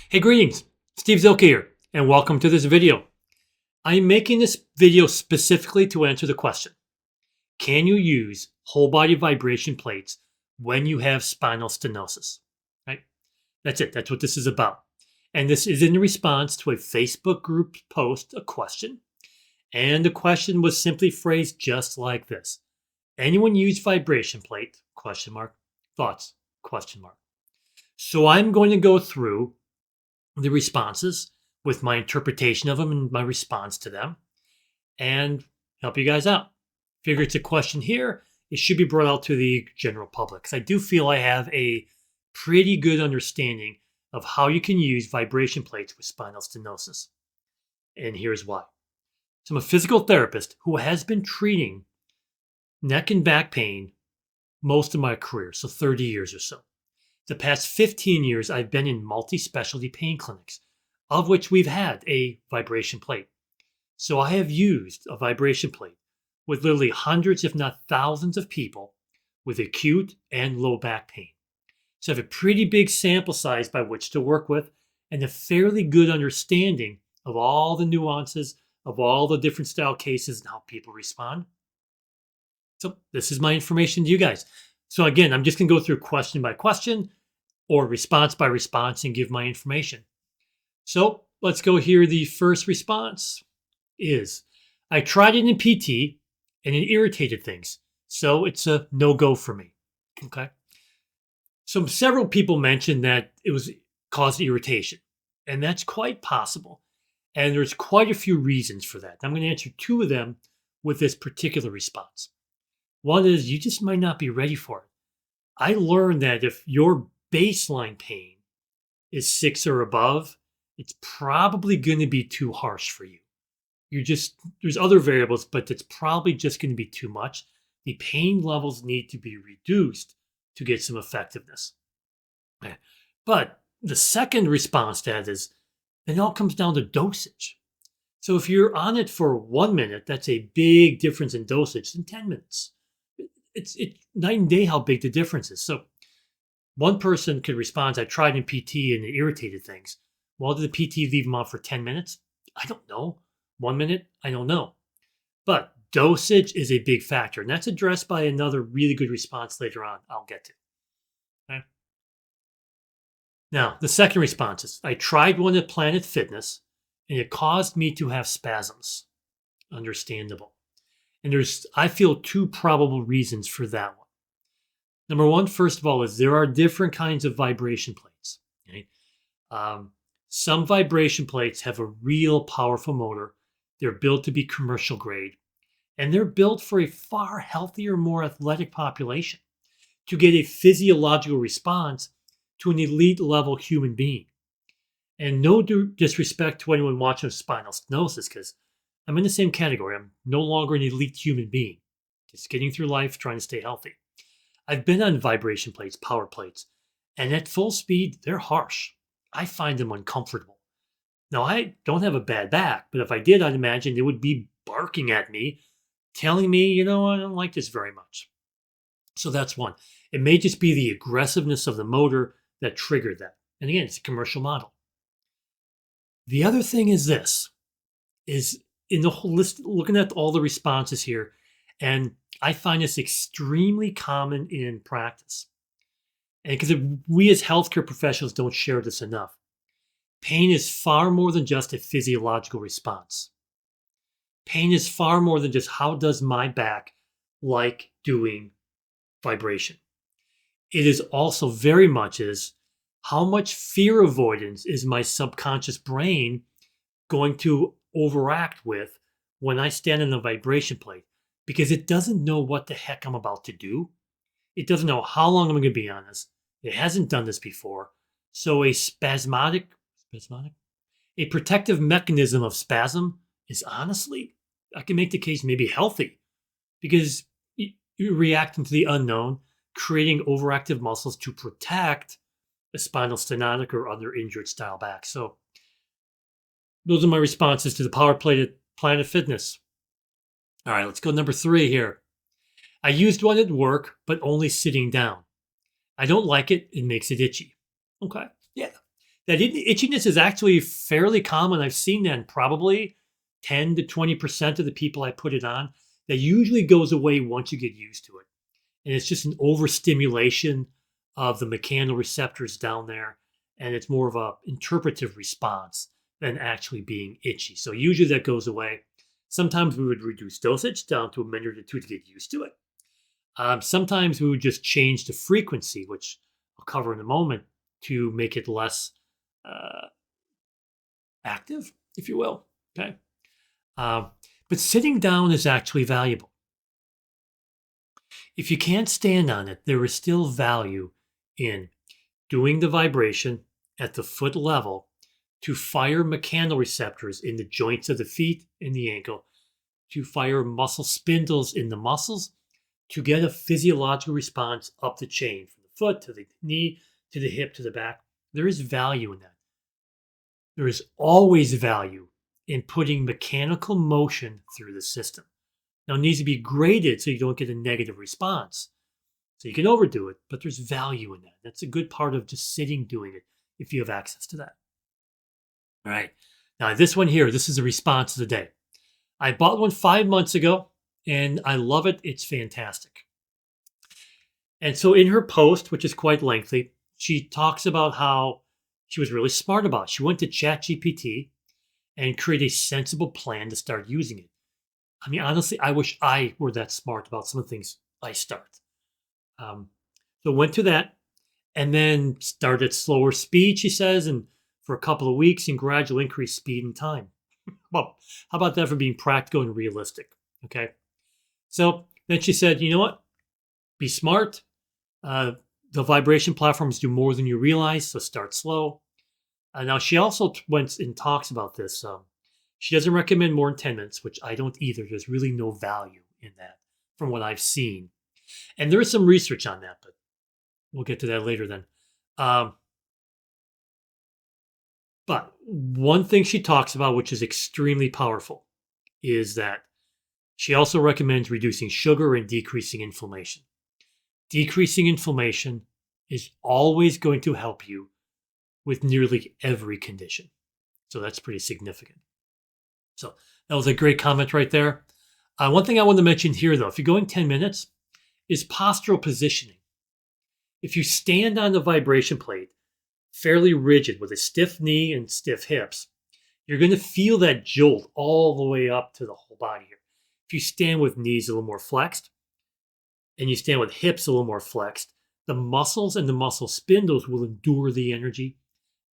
Hey, greetings. Steve Zilke here, and welcome to this video. I'm making this video specifically to answer the question, can you use whole body vibration plates when you have spinal stenosis? Right? That's it. That's what this is about. And this is in response to a Facebook group post, a question. And the question was simply phrased just like this. Anyone use vibration plate? Question mark. Thoughts? Question mark. So I'm going to go through the responses with my interpretation of them and my response to them and help you guys out. Figure it's a question here. It should be brought out to the general public because I do feel I have a pretty good understanding of how you can use vibration plates with spinal stenosis. And here's why. So I'm a physical therapist who has been treating neck and back pain most of my career, so 30 years or so. The past 15 years, I've been in multi-specialty pain clinics, of which we've had a vibration plate. So I have used a vibration plate with literally hundreds, if not thousands of people with acute and low back pain. So I have a pretty big sample size by which to work with and a fairly good understanding of all the nuances of all the different style cases and how people respond. So this is my information to you guys. So again, I'm just going to go through question by question or response by response and give my information. So let's go here. The first response is, I tried it in PT and it irritated things. So it's a no-go for me. Okay. So several people mentioned that it was caused irritation, and that's quite possible. And there's quite a few reasons for that. I'm going to answer two of them with this particular response. One is you just might not be ready for it. I learned that if your baseline pain is 6 or above, it's probably going to be too harsh for you. There's other variables, but it's probably just going to be too much. The pain levels need to be reduced to get some effectiveness. But the second response to that is, it all comes down to dosage. So if you're on it for 1 minute, that's a big difference in dosage than 10 minutes. It's night and day how big the difference is. So one person could respond, I tried in PT and it irritated things. Well, did the PT leave them on for 10 minutes? I don't know. 1 minute? I don't know. But dosage is a big factor, and that's addressed by another really good response later on I'll get to. Okay. Now, the second response is, I tried one at Planet Fitness, and it caused me to have spasms. Understandable. And I feel two probable reasons for that one. Number one, first of all, is there are different kinds of vibration plates. Okay? Some vibration plates have a real powerful motor. They're built to be commercial grade, and they're built for a far healthier, more athletic population to get a physiological response to an elite level human being. And no disrespect to anyone watching spinal stenosis, because I'm in the same category. I'm no longer an elite human being, just getting through life, trying to stay healthy. I've been on vibration plates, power plates, and at full speed, they're harsh. I find them uncomfortable. Now, I don't have a bad back, but if I did, I'd imagine it would be barking at me, telling me, I don't like this very much. So that's one. It may just be the aggressiveness of the motor that triggered that. And again, it's a commercial model. The other thing is this, is in the whole list, looking at all the responses here, and I find this extremely common in practice. And because we as healthcare professionals don't share this enough, pain is far more than just a physiological response. Pain is far more than just how does my back like doing vibration. It is also very much is how much fear avoidance is my subconscious brain going to overact with when I stand in the vibration plate, because it doesn't know what the heck I'm about to do. It doesn't know how long I'm going to be on this. It hasn't done this before. So a a protective mechanism of spasm is honestly, I can make the case maybe healthy, because you're reacting to the unknown, creating overactive muscles to protect a spinal stenotic or other injured style back. So those are my responses to the power plate at Planet Fitness. All right, let's go number 3 here. I used one at work, but only sitting down. I don't like it. It makes it itchy. Okay, yeah. That itchiness is actually fairly common. I've seen that in probably 10 to 20% of the people I put it on. That usually goes away once you get used to it. And it's just an overstimulation of the mechanoreceptors down there. And it's more of a interpretive response than actually being itchy. So usually that goes away. Sometimes we would reduce dosage down to a minute or two to get used to it. Sometimes we would just change the frequency, which I'll cover in a moment, to make it less active, if you will. Okay. But sitting down is actually valuable. If you can't stand on it, there is still value in doing the vibration at the foot level to fire mechanoreceptors in the joints of the feet and the ankle, to fire muscle spindles in the muscles, to get a physiological response up the chain from the foot to the knee to the hip to the back. There is value in that. There is always value in putting mechanical motion through the system. Now, it needs to be graded so you don't get a negative response. So you can overdo it, but there's value in that. That's a good part of just sitting doing it if you have access to that. All right. Now, this one here, this is the response of the day. I bought one 5 months ago, and I love it. It's fantastic. And so in her post, which is quite lengthy, she talks about how she was really smart about it. She went to ChatGPT and created a sensible plan to start using it. I mean, honestly, I wish I were that smart about some of the things I start. So went to that and then started slower speed, she says, and for a couple of weeks and gradually increased speed and time. Well, how about that for being practical and realistic? Okay. So then she said, you know what? Be smart. The vibration platforms do more than you realize, so start slow. Now, she also went and talks about this. She doesn't recommend more than 10 minutes, which I don't either. There's really no value in that from what I've seen. And there is some research on that, but we'll get to that later then. But one thing she talks about, which is extremely powerful, is that she also recommends reducing sugar and decreasing inflammation. Decreasing inflammation is always going to help you with nearly every condition. So that's pretty significant. So that was a great comment right there. One thing I want to mention here, though, if you're going 10 minutes, is postural positioning. If you stand on the vibration plate fairly rigid with a stiff knee and stiff hips, you're going to feel that jolt all the way up to the whole body here. If you stand with knees a little more flexed and you stand with hips a little more flexed, the muscles and the muscle spindles will endure the energy,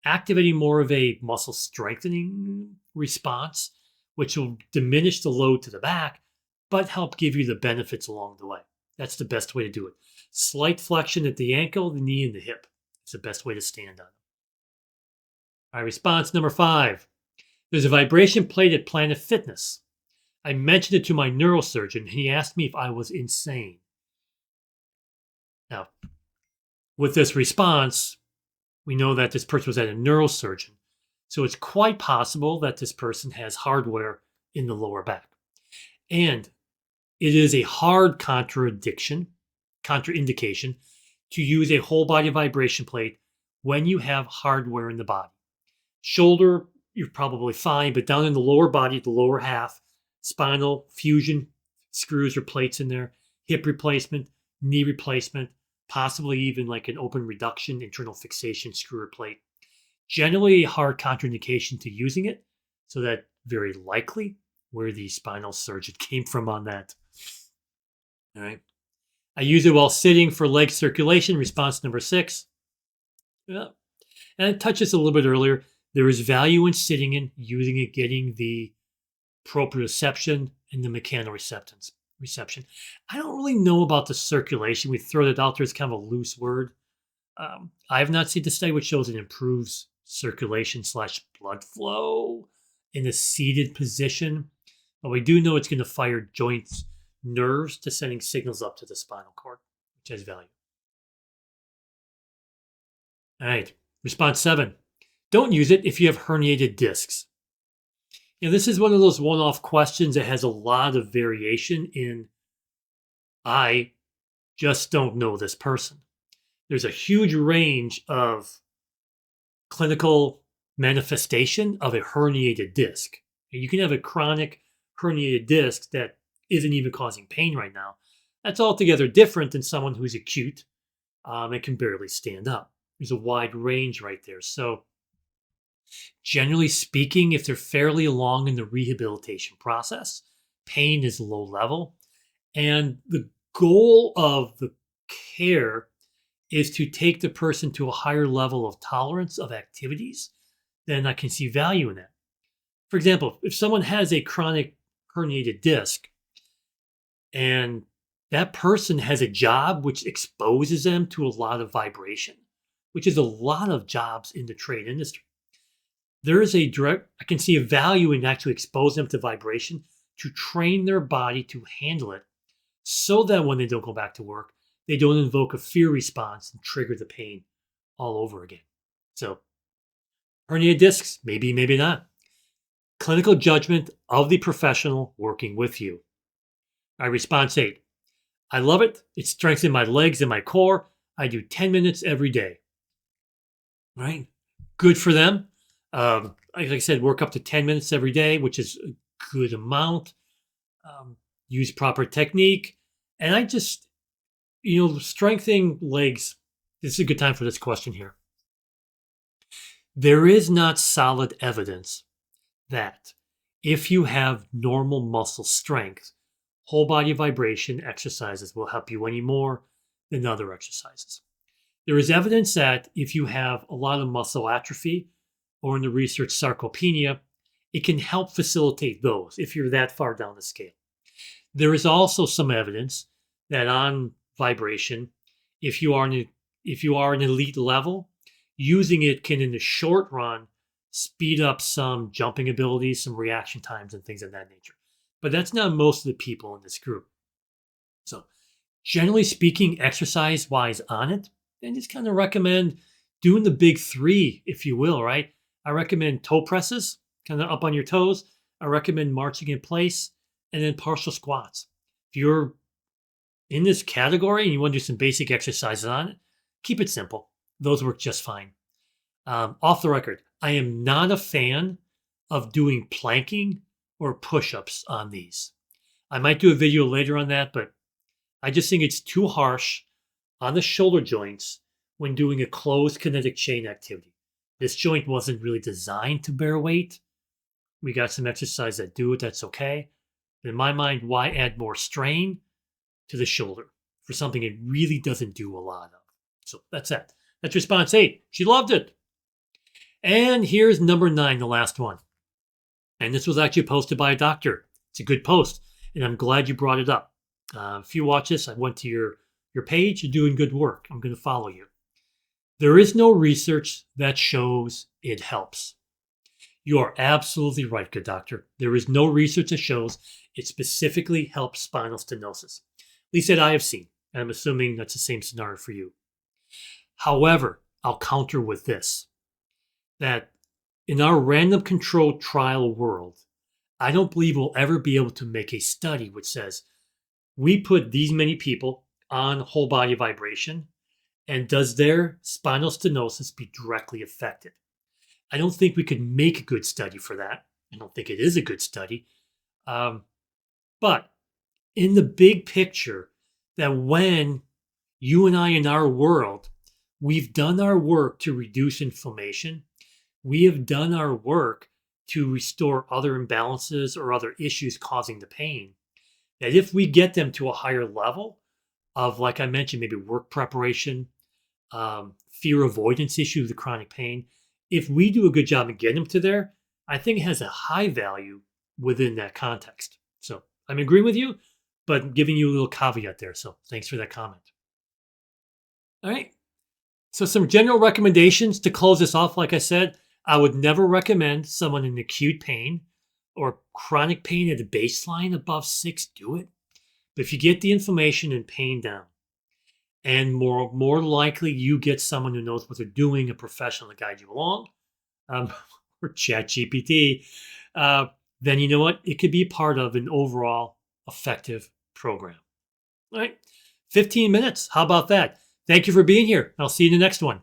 activating more of a muscle strengthening response, which will diminish the load to the back, but help give you the benefits along the way. That's the best way to do it. Slight flexion at the ankle, the knee, and the hip. It's the best way to stand on them. All right, response number 5. There's a vibration plate at Planet Fitness. I mentioned it to my neurosurgeon, and he asked me if I was insane. Now, with this response, we know that this person was at a neurosurgeon. So it's quite possible that this person has hardware in the lower back. And it is a hard contraindication to use a whole body vibration plate when you have hardware in the body. Shoulder, you're probably fine, but down in the lower body, the lower half, spinal fusion screws or plates in there, hip replacement, knee replacement, possibly even like an open reduction, internal fixation screw or plate. Generally a hard contraindication to using it, so that very likely where the spinal surgeon came from on that. All right. I use it while sitting for leg circulation, response number 6. Yeah. And I touched this a little bit earlier. There is value in sitting and using it, getting the proprioception and the mechanoreception. I don't really know about the circulation. We throw that out there as kind of a loose word. I have not seen the study which shows it improves circulation / blood flow in a seated position. But we do know it's going to fire joints, nerves to sending signals up to the spinal cord, which has value. All right, response 7. Don't use it if you have herniated discs. Now, this is one of those one-off questions that has a lot of variation in I just don't know this person. There's a huge range of clinical manifestation of a herniated disc. And you can have a chronic herniated disc that isn't even causing pain right now. That's altogether different than someone who's acute and can barely stand up. There's a wide range right there. So generally speaking, if they're fairly along in the rehabilitation process, pain is low level. And the goal of the care is to take the person to a higher level of tolerance of activities, then I can see value in that. For example, if someone has a chronic herniated disc and that person has a job which exposes them to a lot of vibration, which is a lot of jobs in the trade industry, there is I can see a value in actually exposing them to vibration to train their body to handle it so that when they don't go back to work, they don't invoke a fear response and trigger the pain all over again. So, herniated discs, maybe, maybe not. Clinical judgment of the professional working with you. All right, response 8. I love it. It strengthens my legs and my core. I do 10 minutes every day. Right? Good for them. Like I said, work up to 10 minutes every day, which is a good amount. Use proper technique. And I just, strengthening legs, this is a good time for this question here. There is not solid evidence that if you have normal muscle strength, whole body vibration exercises will help you any more than other exercises. There is evidence that if you have a lot of muscle atrophy, or in the research sarcopenia, it can help facilitate those if you're that far down the scale. There is also some evidence that on vibration, if you are an elite level, using it can in the short run speed up some jumping abilities, some reaction times and things of that nature. But that's not most of the people in this group. So generally speaking, exercise-wise on it, I just kind of recommend doing the big 3, if you will, right? I recommend toe presses, kind of up on your toes. I recommend marching in place and then partial squats. If you're in this category and you want to do some basic exercises on it, keep it simple. Those work just fine. Off the record, I am not a fan of doing planking or push-ups on these. I might do a video later on that, but I just think it's too harsh on the shoulder joints when doing a closed kinetic chain activity. This joint wasn't really designed to bear weight. We got some exercise that do it, that's okay. But in my mind, why add more strain to the shoulder for something it really doesn't do a lot of? So that's that. That's response 8. She loved it. And here's number 9, the last one. And this was actually posted by a doctor. It's a good post, and I'm glad you brought it up. If you watch this, I went to your page. You're doing good work. I'm going to follow you. There is no research that shows it helps. You are absolutely right, good doctor. There is no research that shows it specifically helps spinal stenosis. At least that I have seen. And I'm assuming that's the same scenario for you. However, I'll counter with this, that in our random controlled trial world, I don't believe we'll ever be able to make a study which says we put these many people on whole body vibration and does their spinal stenosis be directly affected? I don't think we could make a good study for that. I don't think it is a good study. But in the big picture, that when you and I in our world, we've done our work to reduce inflammation, we have done our work to restore other imbalances or other issues causing the pain, that if we get them to a higher level of, like I mentioned, maybe work preparation, fear avoidance issues with chronic pain, if we do a good job in getting them to there, I think it has a high value within that context. So I'm agreeing with you, but giving you a little caveat there. So thanks for that comment. All right. So some general recommendations to close this off. Like I said, I would never recommend someone in acute pain or chronic pain at a baseline above 6 do it. But if you get the inflammation and pain down, and more likely you get someone who knows what they're doing, a professional to guide you along, or ChatGPT, then you know what? It could be part of an overall effective program. All right, 15 minutes. How about that? Thank you for being here. I'll see you in the next one.